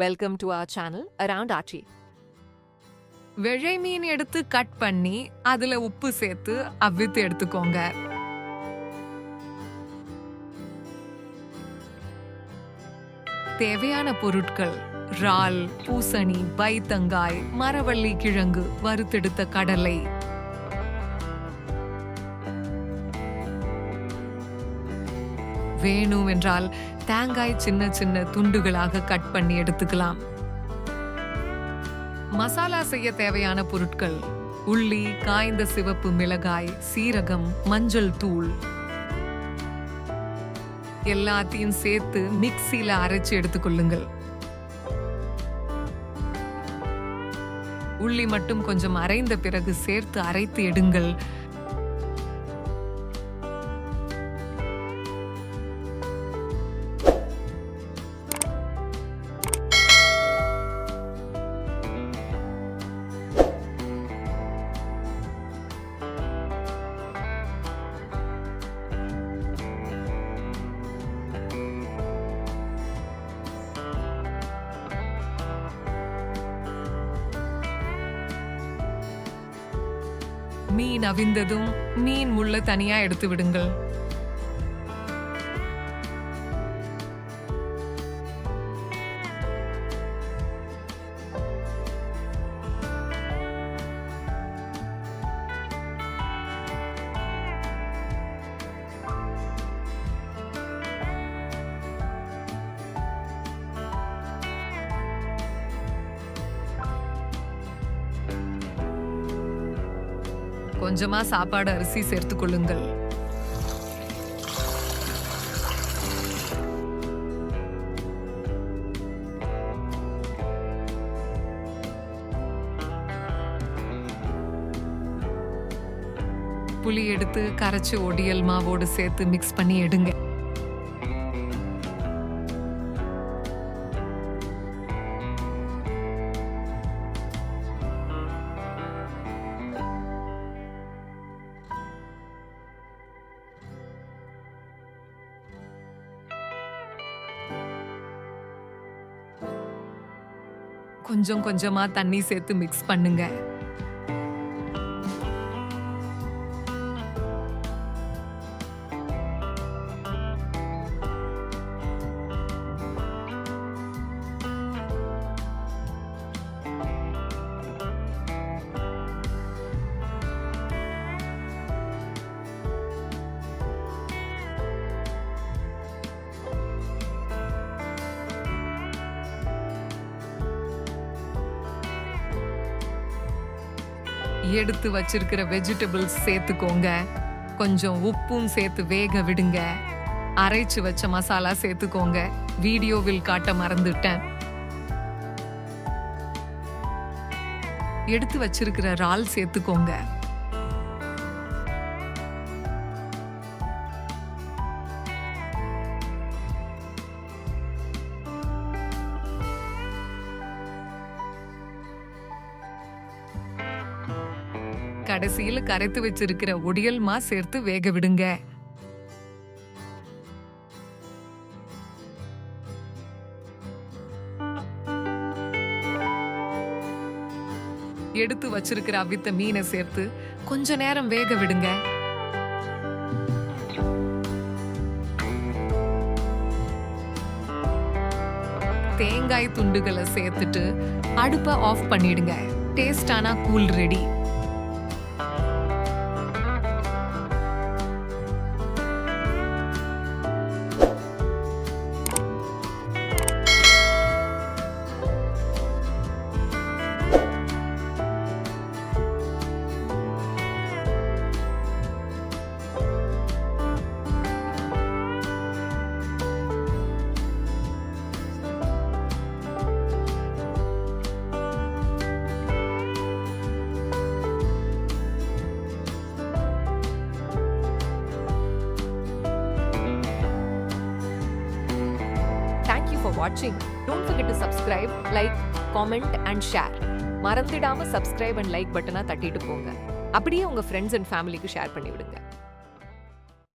Welcome to our channel Around Archie. வெள்ளை மீன் எடுத்து cut பண்ணி அதுல உப்பு சேர்த்து அவித்து எடுத்துக்கோங்க. தேவையான பொருட்கள்: இறால், பூசணி, பைத்தங்காய், மரவள்ளி கிழங்கு, வறுத்தெடுத்த கடலை. வேணுமென்றால் தேங்காய் சின்ன சின்ன துண்டுகளாக கட் பண்ணி எடுத்துக்கலாம். மசாலா செய்ய தேவையான பொருட்கள்: உள்ளி, காய்ந்த சிவப்பு மிளகாய், சீரகம், மஞ்சள் தூள். எல்லாத்தையும் சேர்த்து மிக்ஸில அரைச்சு எடுத்துக்கொள்ளுங்கள். உள்ளி மட்டும் கொஞ்சம் அரைந்த பிறகு சேர்த்து அரைத்து எடுங்கள். மீன் அவிந்ததும் மீன் முள்ள தனியா எடுத்து விடுங்கள். கொஞ்சமா சாப்பாடு அரிசி சேர்த்துக் கொள்ளுங்கள். புளி எடுத்து கரைச்சு ஒடியல் மாவோடு சேர்த்து மிக்ஸ் பண்ணி எடுங்க. கொஞ்சம் கொஞ்சமா தண்ணி சேர்த்து மிக்ஸ் பண்ணுங்க. எடுத்து வச்சிருக்கிற வெஜிடபிள்ஸ் சேர்த்துக்கோங்க. கொஞ்சம் உப்பும் சேர்த்து வேக விடுங்க. அரைச்சு வச்ச மசாலா சேர்த்துக்கோங்க. வீடியோவில் காட்ட மறந்துட்டேன். எடுத்து வச்சிருக்கிற இறால் சேர்த்துக்கோங்க. கடைசியில் கரைத்து வச்சிருக்கிற ஒடியல் மா சேர்த்து வேக விடுங்க. எடுத்து வச்சிருக்கிற அவித்த மீனை சேர்த்து கொஞ்ச நேரம் வேக விடுங்க. தேங்காய் துண்டுகளை சேர்த்துட்டு அடுப்பை ஆஃப் பண்ணிடுங்க. டேஸ்டான cool ready. Thank you for watching. Don't forget to subscribe, like, comment and share. மறந்துடாம subscribe and like பட்டனை தட்டிட்டு போங்க. அப்படியே உங்க friends and family க்கு ஷேர் பண்ணி விடுங்க.